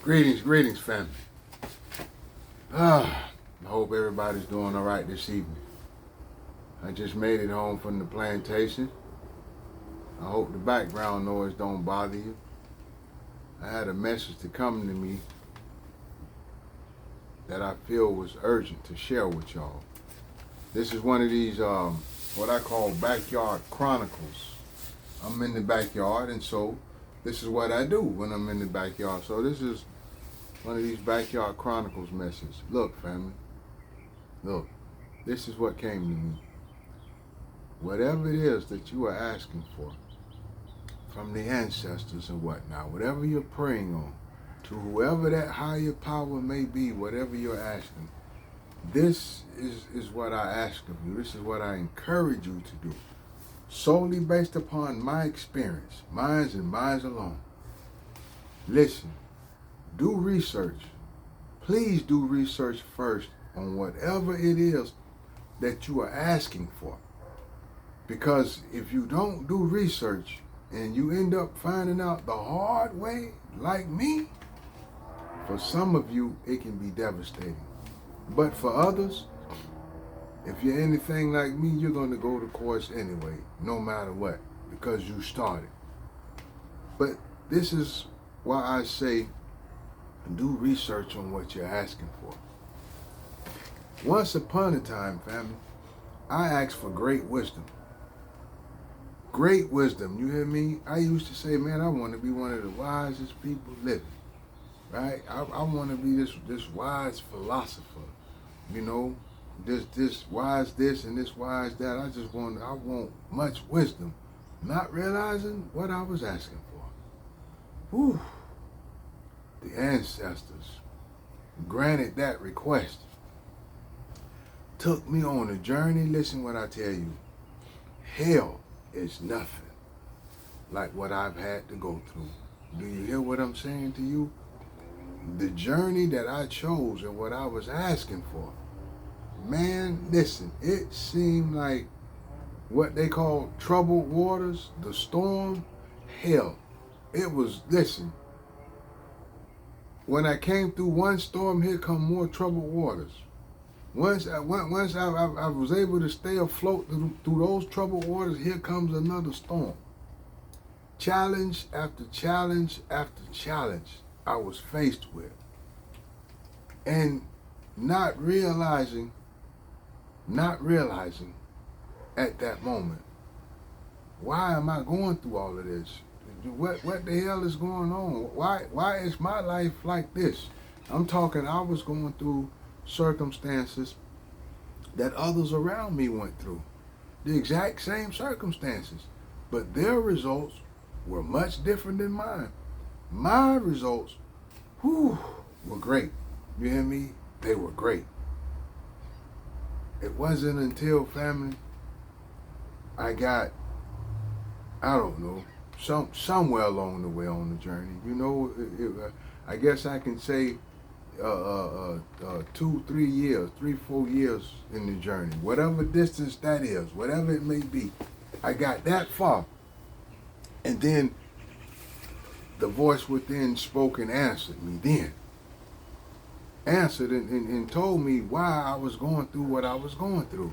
Greetings, family. I hope everybody's doing all right this evening. I just made it home from the plantation. I hope the background noise don't bother you. I had a message to come to me that I feel was urgent to share with y'all. This is one of these, what I call backyard chronicles. I'm in the backyard, and so this is what I do when I'm in the backyard. So this is one of these backyard chronicles messages. Look, family, look, this is what came to me. Whatever it is that you are asking for from the ancestors and whatnot, whatever you're praying on, to whoever that higher power may be, whatever you're asking, this is what I ask of you. This is what I encourage you to do, solely based upon my experience, mine and mine alone. Listen, do research. Please do research first on whatever it is that you are asking for. Because if you don't do research and you end up finding out the hard way, like me, for some of you, it can be devastating. But for others, if you're anything like me, you're going to go the course anyway, no matter what, because you started. But this is why I say do research on what you're asking for. Once upon a time, family, I asked for great wisdom. Great wisdom, you hear me? I used to say, man, I want to be one of the wisest people living, right? I want to be this wise philosopher, you know, this wise this and this wise that. I want much wisdom, not realizing what I was asking for. Whew. The ancestors granted that request, took me on a journey. Listen what I tell you, hell is nothing like what I've had to go through. Do you hear what I'm saying to you? The journey that I chose and what I was asking for, man, listen, it seemed like what they call troubled waters, the storm, hell. It was, listen, when I came through one storm, here come more troubled waters. Once I was able to stay afloat through those troubled waters, here comes another storm. Challenge after challenge after challenge I was faced with. And not realizing at that moment, why am I going through all of this? What the hell is going on? Why is my life like this? I'm talking, I was going through circumstances that others around me went through. The exact same circumstances. But their results were much different than mine. My results, were great. You hear me? They were great. It wasn't until, family, I got, I don't know, somewhere along the way on the journey. You know, I guess I can say 2, 3 years, 3, 4 years in the journey, whatever distance that is, whatever it may be. I got that far. And then the voice within spoke and answered me then. Answered and told me why I was going through what I was going through.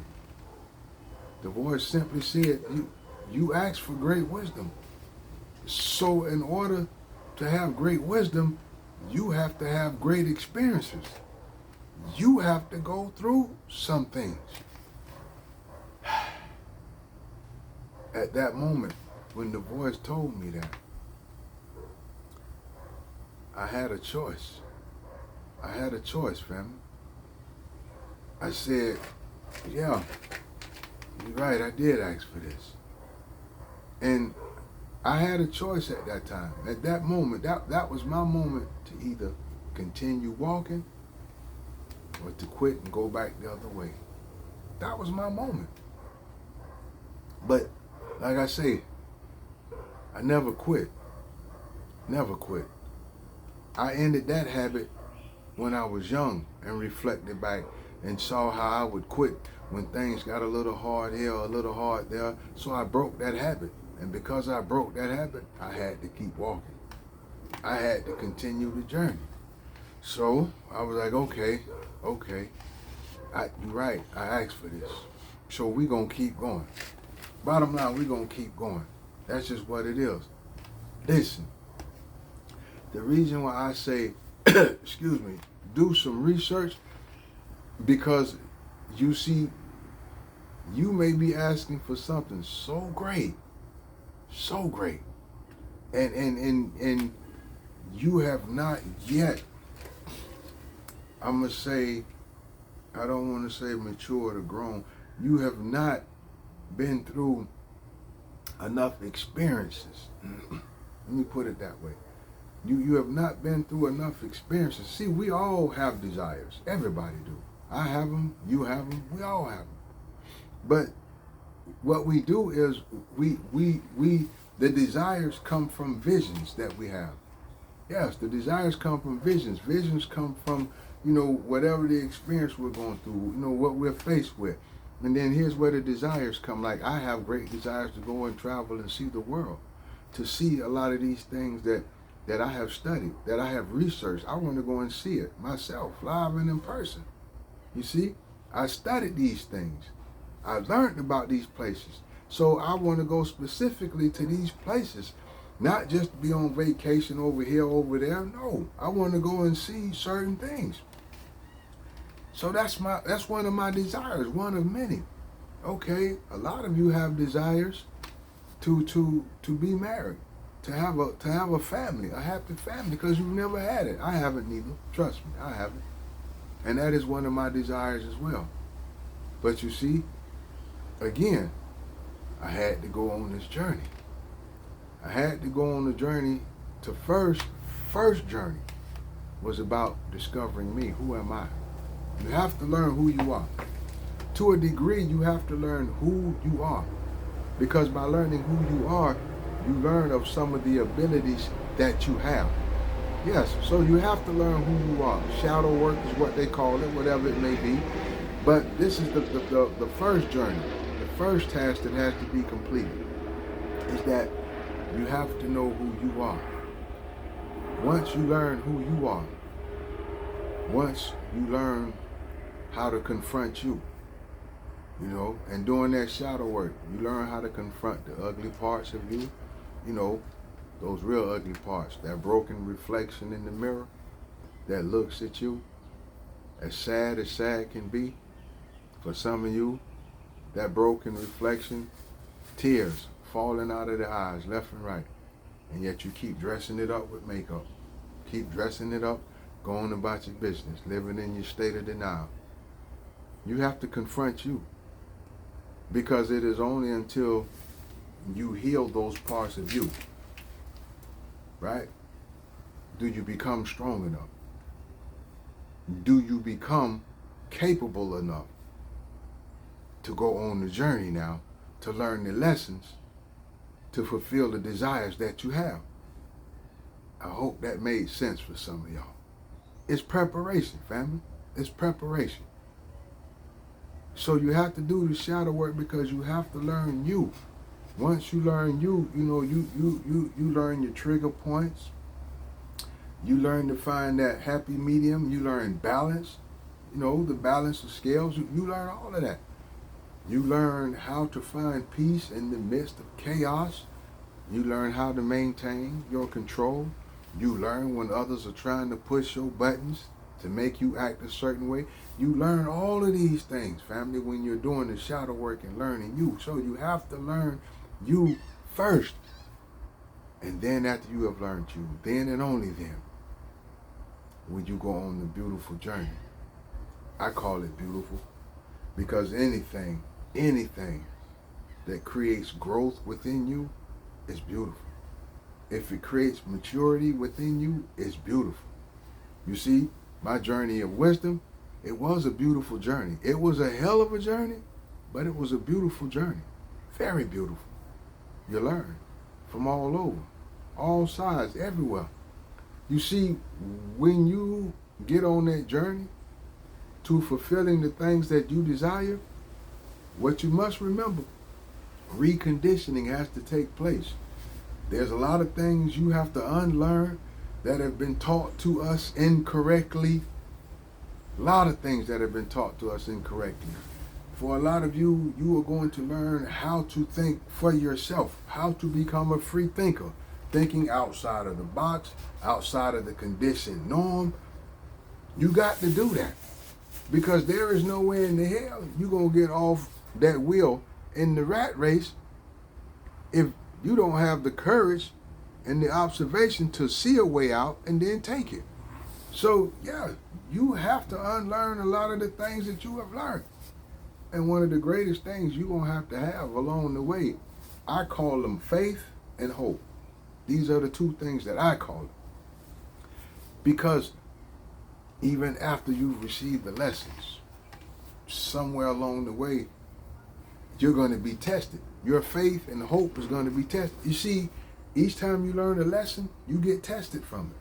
The voice simply said, you asked for great wisdom. So in order to have great wisdom, you have to have great experiences. You have to go through some things. At that moment, when the voice told me that, I had a choice. I had a choice, family. I said, yeah, you're right, I did ask for this. And I had a choice at that time. At that moment, that was my moment to either continue walking or to quit and go back the other way. That was my moment. But like I say, I never quit. Never quit. I ended that habit when I was young and reflected back and saw how I would quit when things got a little hard here, a little hard there. So I broke that habit. And because I broke that habit, I had to keep walking. I had to continue the journey. So I was like, okay, you're right. I asked for this. So we gonna keep going. Bottom line, we gonna keep going. That's just what it is. Listen, the reason why I say, excuse me, do some research, because you see, you may be asking for something so great, and you have not yet, I'm gonna say, I don't want to say matured or grown, you have not been through enough experiences. Let me put it that way. You have not been through enough experiences. See, we all have desires. Everybody do. I have them, you have them, we all have them. But what we do is the desires come from visions that we have. Yes, the desires come from visions. Visions come from, whatever the experience we're going through, what we're faced with. And then here's where the desires come. Like, I have great desires to go and travel and see the world, to see a lot of these things that I have studied, that I have researched. I want to go and see it myself, live and in person. You see, I studied these things. I learned about these places. So I want to go specifically to these places, not just be on vacation over here, over there. No, I want to go and see certain things. So that's one of my desires, one of many. Okay, a lot of you have desires to be married, to have a family, a happy family, because you've never had it. I haven't neither. Trust me, I haven't. And that is one of my desires as well. But you see, again, I had to go on this journey. I had to go on the journey to first journey was about discovering me. Who am I? You have to learn who you are. To a degree, you have to learn who you are. Because by learning who you are, you learn of some of the abilities that you have. Yes, so you have to learn who you are. Shadow work is what they call it, whatever it may be. But this is the first journey. The first task that has to be completed is that you have to know who you are. Once you learn who you are, once you learn how to confront you, and doing that shadow work, you learn how to confront the ugly parts of you, those real ugly parts, that broken reflection in the mirror that looks at you, as sad can be. For some of you, that broken reflection, tears falling out of the eyes left and right, and yet you keep dressing it up with makeup, keep dressing it up, going about your business, living in your state of denial. You have to confront you, because it is only until you heal those parts of you, right, do you become strong enough. Do you become capable enough to go on the journey now, to learn the lessons, to fulfill the desires that you have. I hope that made sense for some of y'all. It's preparation, family. It's preparation. So you have to do the shadow work, because you have to learn you. Once you learn you, you learn your trigger points. You learn to find that happy medium. You learn balance, the balance of scales. You learn all of that. You learn how to find peace in the midst of chaos. You learn how to maintain your control. You learn when others are trying to push your buttons to make you act a certain way. You learn all of these things, family, when you're doing the shadow work and learning you. So you have to learn you first. And then after you have learned you, then and only then will you go on the beautiful journey. I call it beautiful because anything that creates growth within you is beautiful. If it creates maturity within you, it's beautiful. You see, my journey of wisdom, it was a beautiful journey. It was a hell of a journey, but it was a beautiful journey. Very beautiful. You learn from all over, all sides, everywhere. You see, when you get on that journey to fulfilling the things that you desire, what you must remember, reconditioning has to take place. There's a lot of things you have to unlearn that have been taught to us incorrectly. A lot of things that have been taught to us incorrectly. For a lot of you, you are going to learn how to think for yourself, how to become a free thinker, thinking outside of the box, outside of the conditioned norm. You got to do that, because there is no way in the hell you're going to get off that wheel in the rat race if you don't have the courage and the observation to see a way out and then take it. So, yeah, you have to unlearn a lot of the things that you have learned. And one of the greatest things you're going to have along the way, I call them faith and hope. These are the two things that I call it. Because even after you've received the lessons, somewhere along the way, you're going to be tested. Your faith and hope is going to be tested. You see, each time you learn a lesson, you get tested from it.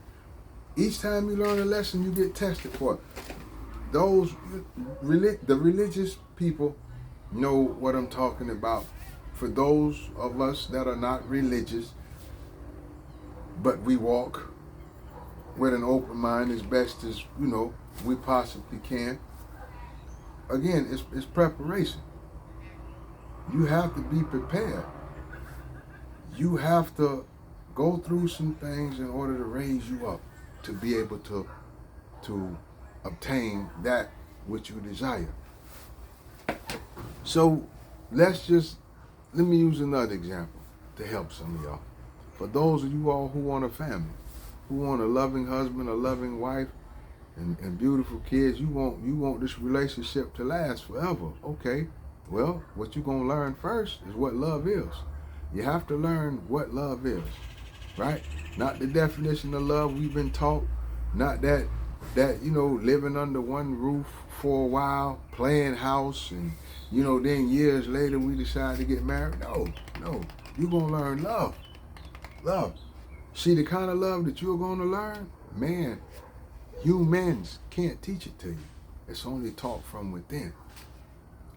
Each time you learn a lesson, you get tested for it. The religious people know what I'm talking about. For those of us that are not religious, but we walk with an open mind as best as, we possibly can. Again, it's preparation. You have to be prepared. You have to go through some things in order to raise you up, to be able to obtain that which you desire. So let me use another example to help some of y'all. For those of you all who want a family, who want a loving husband, a loving wife, and beautiful kids, you want this relationship to last forever. Okay, well, what you're gonna learn first is what love is. You have to learn what love is, right? Not the definition of love we've been taught, not that living under one roof for a while, playing house, and then years later we decide to get married. No, you're gonna learn love. Love. See, the kind of love that you're gonna learn, man, humans can't teach it to you. It's only taught from within.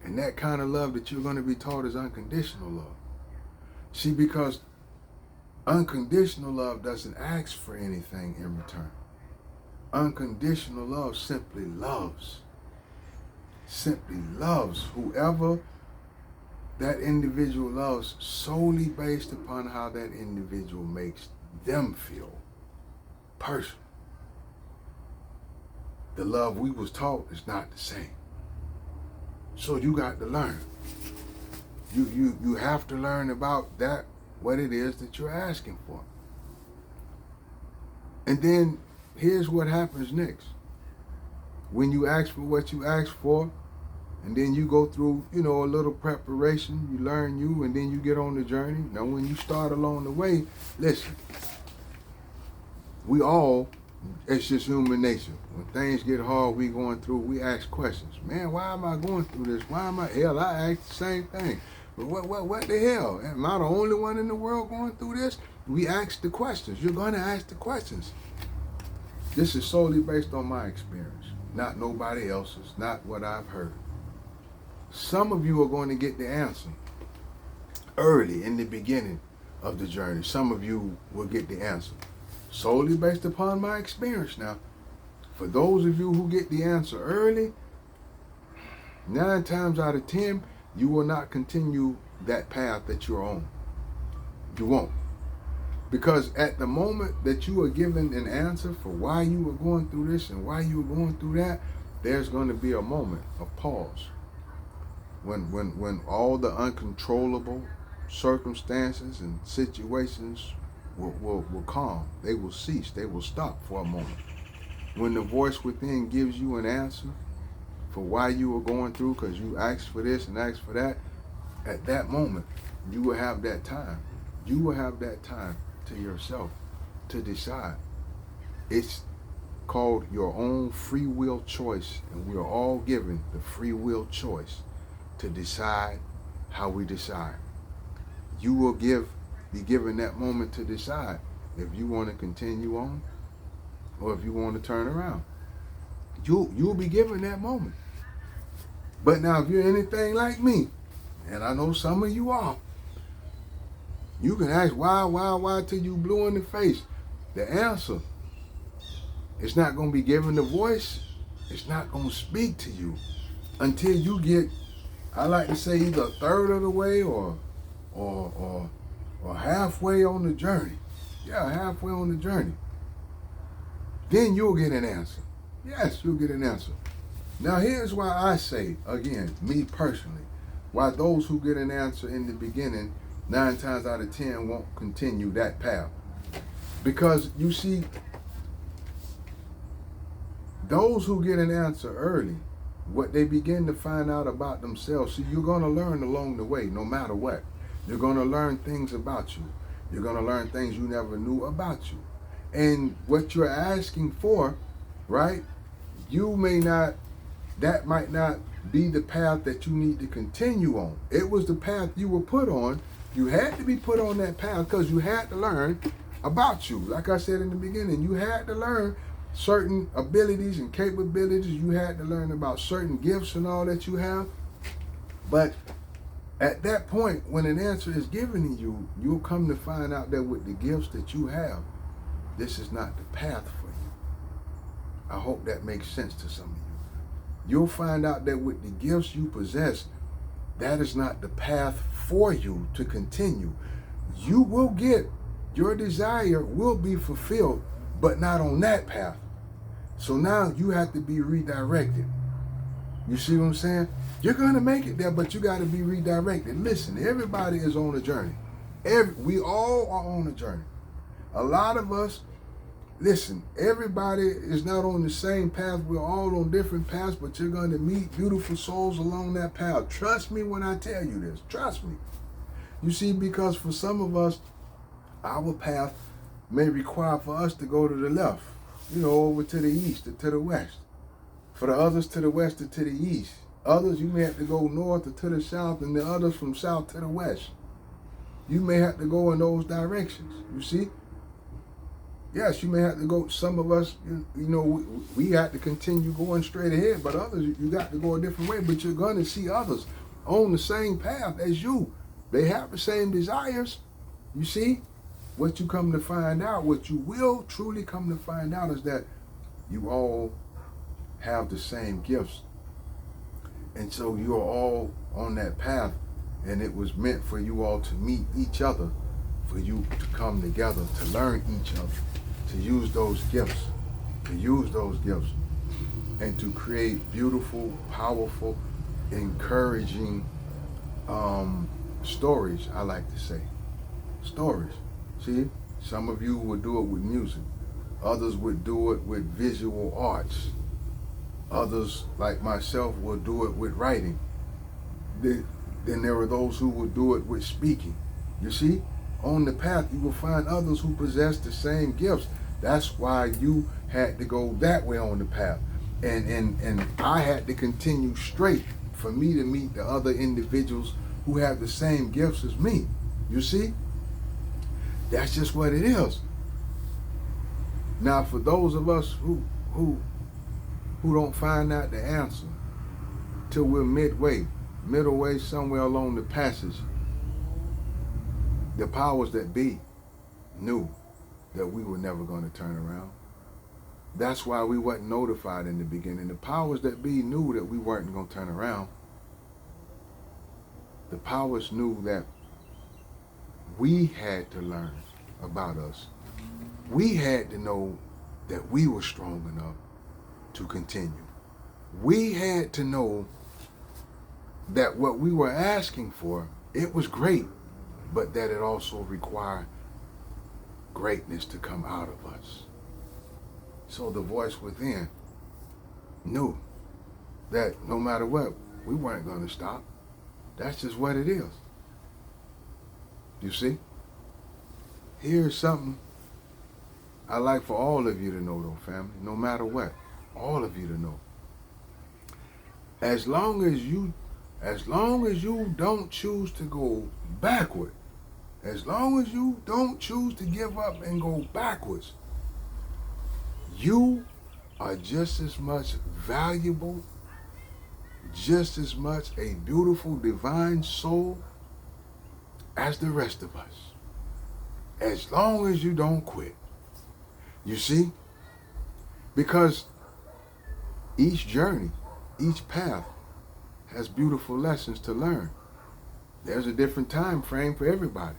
And that kind of love that you're going to be taught is unconditional love. See, because unconditional love doesn't ask for anything in return. Unconditional love simply loves. Simply loves whoever that individual loves, solely based upon how that individual makes them feel personally. The love we was taught is not the same. So you got to learn. You have to learn about that, what it is that you're asking for. And then here's what happens next. When you ask for what you ask for, and then you go through, a little preparation, you learn and then you get on the journey. Now, when you start along the way, listen, it's just human nature. When things get hard, we ask questions. Man, why am I going through this? Hell, I ask the same thing. But what the hell? Am I the only one in the world going through this? We ask the questions. You're going to ask the questions. This is solely based on my experience, not nobody else's, not what I've heard. Some of you are going to get the answer early in the beginning of the journey. Some of you will get the answer solely based upon my experience. Now, for those of you who get the answer early, 9 times out of 10, you will not continue that path that you're on. You won't. Because at the moment that you are given an answer for why you are going through this and why you are going through that, there's going to be a moment of pause. When all the uncontrollable circumstances and situations will calm. They will cease. They will stop for a moment. When the voice within gives you an answer for why you are going through, because you asked for this and asked for that, at that moment, you will have that time. You will have that time to yourself to decide. It's called your own free will choice, and we are all given the free will choice to decide how we decide. You will be given that moment to decide if you want to continue on or if you want to turn around. You'll be given that moment. But now, if you're anything like me, and I know some of you are, you can ask why till you blue in the face. The answer It's not going to be given the voice. It's not going to speak to you until you get, I like to say, either a third of the way or halfway on the journey. Yeah, halfway on the journey. Then you'll get an answer. Yes, you'll get an answer. Now here's why I say, again, me personally, why those who get an answer in the beginning, 9 times out of 10 won't continue that path. Because you see, those who get an answer early, what they begin to find out about themselves, see, you're going to learn along the way, no matter what. You're going to learn things about you. You're going to learn things you never knew about you. And what you're asking for, right, that might not be the path that you need to continue on. It was the path you were put on. You had to be put on that path because you had to learn about you. Like I said in the beginning, you had to learn certain abilities and capabilities. You had to learn about certain gifts and all that you have. But at that point, when an answer is given to you, you'll come to find out that with the gifts that you have, this is not the path for you. I hope that makes sense to some of you. You'll find out that with the gifts you possess, that is not the path for you to continue. You will get, your desire will be fulfilled, but not on that path. So now you have to be redirected. You see what I'm saying? You're going to make it there, but you got to be redirected. Listen, everybody is on a journey. We all are on a journey. A lot of us, listen, everybody is not on the same path. We're all on different paths, but you're going to meet beautiful souls along that path. Trust me when I tell you this. Trust me. You see, because for some of us, our path may require for us to go to the left, over to the east or to the west. For the others, to the west or to the east. Others, you may have to go north or to the south, and the others from south to the west. You may have to go in those directions, you see? Yes, you may have to go, some of us, we have to continue going straight ahead, but others, you got to go a different way, but you're going to see others on the same path as you. They have the same desires, you see? What you come to find out, what you will truly come to find out is that you all have the same gifts. And so you're all on that path, and it was meant for you all to meet each other, for you to come together, to learn each other, to use those gifts, and to create beautiful, powerful, encouraging stories, I like to say. Stories. See, some of you would do it with music. Others would do it with visual arts. Others, like myself, will do it with writing. Then there are those who will do it with speaking. You see, on the path, you will find others who possess the same gifts. That's why you had to go that way on the path. And I had to continue straight for me to meet the other individuals who have the same gifts as me. You see? That's just what it is. Now, for those of us who don't find out the answer till we're middle way somewhere along the passage, the powers that be knew that we were never going to turn around. That's why we weren't notified in the beginning. The powers that be knew that we weren't going to turn around. The powers knew that we had to learn about us. We had to know that we were strong enough to continue. We had to know that what we were asking for, it was great, but that it also required greatness to come out of us. So the voice within knew that no matter what, we weren't going to stop. That's just what it is. You see? Here's something I like for all of you to know, though, family, no matter what, all of you to know. As long as you don't choose to go backward, as long as you don't choose to give up and go backwards, you are just as much valuable, just as much a beautiful divine soul as the rest of us. As long as you don't quit. You see? Because each journey, each path has beautiful lessons to learn. There's a different time frame for everybody.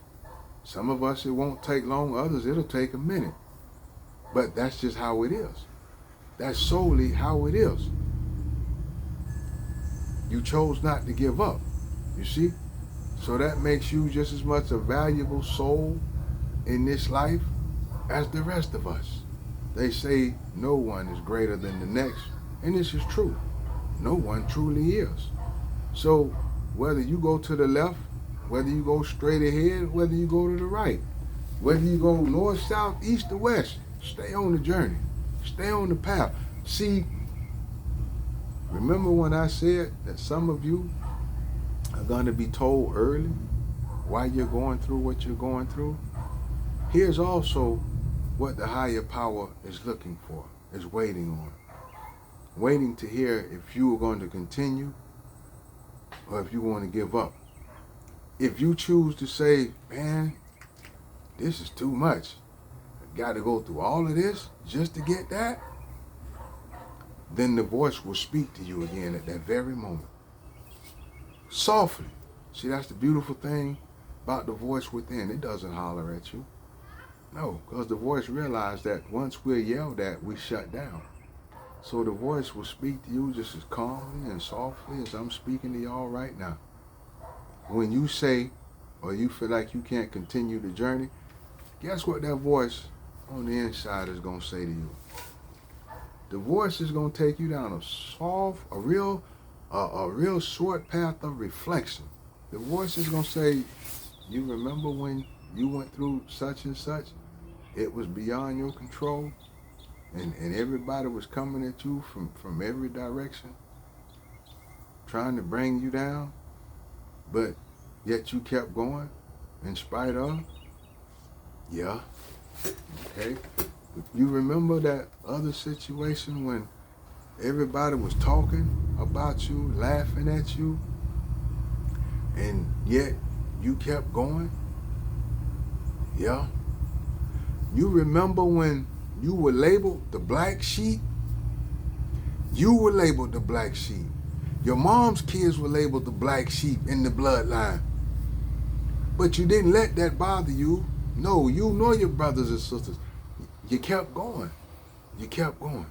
Some of us, it won't take long. Others, it'll take a minute. But that's just how it is. That's solely how it is. You chose not to give up, you see? So that makes you just as much a valuable soul in this life as the rest of us. They say no one is greater than the next, and this is true. No one truly is. So whether you go to the left, whether you go straight ahead, whether you go to the right, whether you go north, south, east, or west, stay on the journey. Stay on the path. See, remember when I said that some of you are going to be told early why you're going through what you're going through? Here's also what the higher power is looking for, is waiting on. Waiting to hear if you are going to continue or if you want to give up. If you choose to say, man, this is too much, I got to go through all of this just to get that, then the voice will speak to you again at that very moment. Softly. See, that's the beautiful thing about the voice within. It doesn't holler at you. No, because the voice realized that once we're yelled at, we shut down. So the voice will speak to you just as calmly and softly as I'm speaking to y'all right now. When you say, or you feel like you can't continue the journey, guess what that voice on the inside is going to say to you? The voice is going to take you down a real short path of reflection. The voice is going to say, you remember when you went through such and such? It was beyond your control, and everybody was coming at you from every direction, trying to bring you down, but yet you kept going in spite of? Yeah. Okay. You remember that other situation when everybody was talking about you, laughing at you, and yet you kept going? Yeah. You remember when you were labeled the black sheep? You were labeled the black sheep. Your mom's kids were labeled the black sheep in the bloodline. But you didn't let that bother you. No, you nor your brothers and sisters. You kept going. You kept going.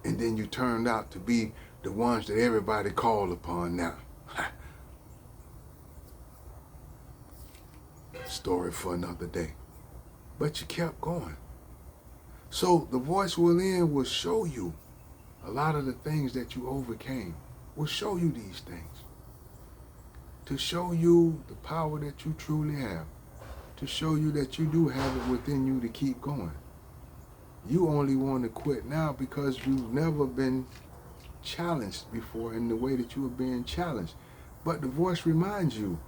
And then you turned out to be the ones that everybody called upon now. Story for another day. But you kept going. So the voice within will show you a lot of the things that you overcame. Will show you these things. To show you the power that you truly have. To show you that you do have it within you to keep going. You only want to quit now because you've never been challenged before in the way that you were being challenged. But the voice reminds you,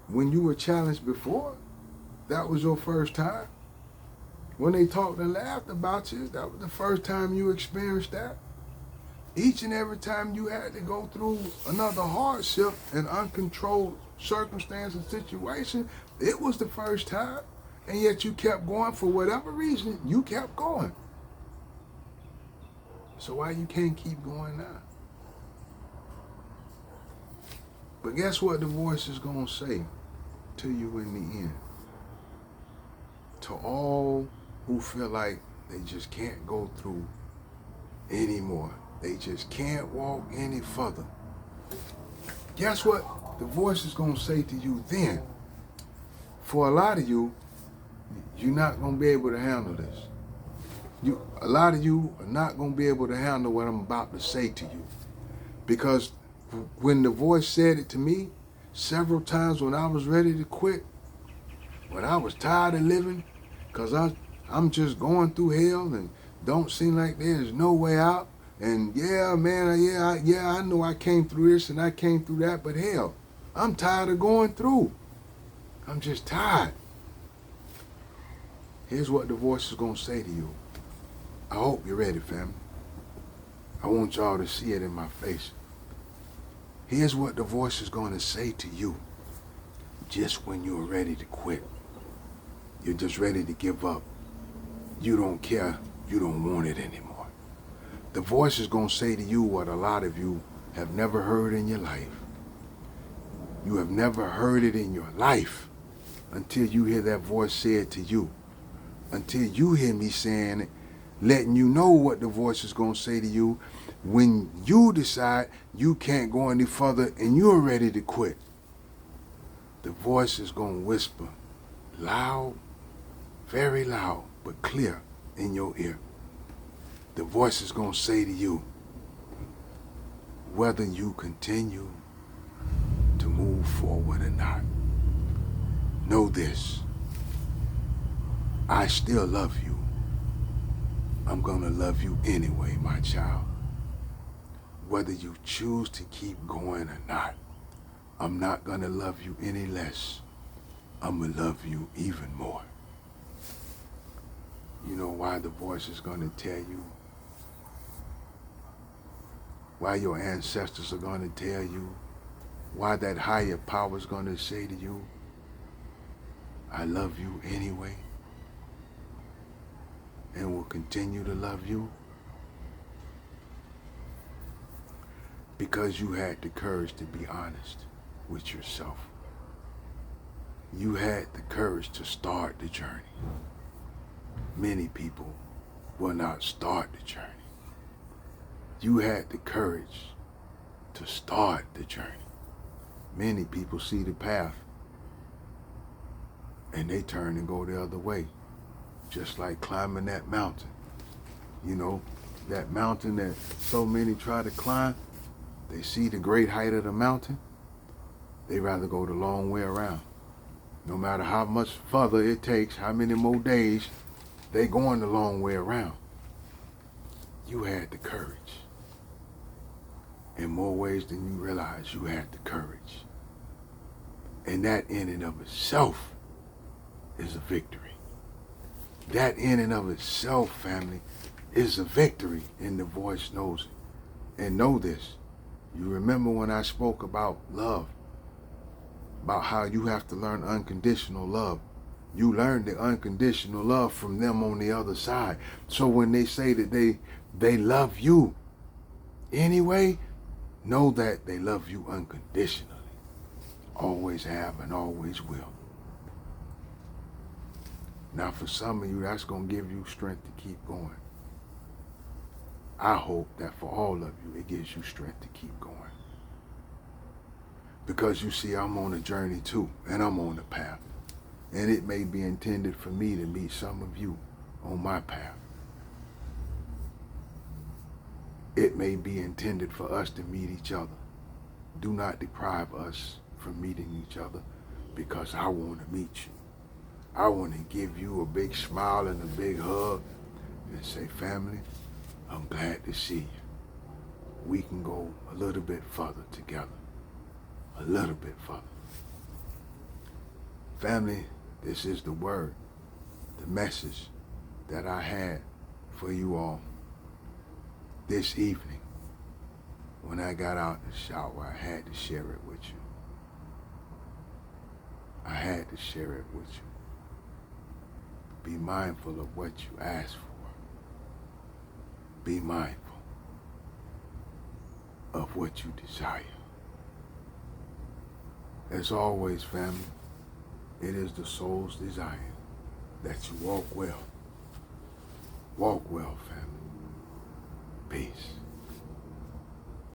when you were challenged before, that was your first time. When they talked and laughed about you, that was the first time you experienced that. Each and every time you had to go through another hardship and uncontrolled circumstance and situation, it was the first time. And yet you kept going for whatever reason, you kept going. So why you can't keep going now? But guess what the voice is going to say to you in the end? To all who feel like they just can't go through anymore. They just can't walk any further. Guess what the voice is going to say to you then? For a lot of you, you're not going to be able to handle this. A lot of you are not going to be able to handle what I'm about to say to you. Because when the voice said it to me, several times when I was ready to quit, when I was tired of living, because I'm just going through hell and don't seem like there's no way out. And yeah, man, I know I came through this and I came through that, but hell, I'm tired of going through. I'm just tired. Here's what the voice is going to say to you. I hope you're ready, family. I want y'all to see it in my face. Here's what the voice is going to say to you just when you're ready to quit. You're just ready to give up. you don't care, you don't want it anymore. The voice is going to say to you what a lot of you have never heard in your life. You have never heard it in your life until you hear that voice say it to you. Until you hear me saying it, letting you know what the voice is going to say to you when you decide you can't go any further and you're ready to quit. The voice is going to whisper loud, very loud, but clear in your ear. The voice is going to say to you whether you continue to move forward or not. Know this, I still love you. I'm going to love you anyway, my child. Whether you choose to keep going or not, I'm not going to love you any less. I'm going to love you even more. You know why the voice is going to tell you? Why your ancestors are going to tell you? Why that higher power is going to say to you, I love you anyway, and will continue to love you? Because you had the courage to be honest with yourself. You had the courage to start the journey. Many people will not start the journey. You had the courage to start the journey. Many people see the path and they turn and go the other way, just like climbing that mountain. You know, that mountain that so many try to climb, they see the great height of the mountain, they rather go the long way around. No matter how much further it takes, how many more days, they going the long way around. You had the courage. In more ways than you realize, you had the courage. And that in and of itself is a victory. That in and of itself, family, is a victory, and the voice knows it. And know this, you remember when I spoke about love, about how you have to learn unconditional love. You learn the unconditional love from them on the other side. So when they say that they love you anyway, know that they love you unconditionally. Always have and always will. Now for some of you, that's going to give you strength to keep going. I hope that for all of you, it gives you strength to keep going. Because you see, I'm on a journey too, and I'm on a path. And it may be intended for me to meet some of you on my path. It may be intended for us to meet each other. Do not deprive us from meeting each other, because I want to meet you. I want to give you a big smile and a big hug and say, family, I'm glad to see you. We can go a little bit further together. A little bit further. Family, this is the word, the message that I had for you all this evening. When I got out the shower, I had to share it with you. I had to share it with you. Be mindful of what you ask for. Be mindful of what you desire. As always, family, it is the soul's desire that you walk well. Walk well, family. Peace.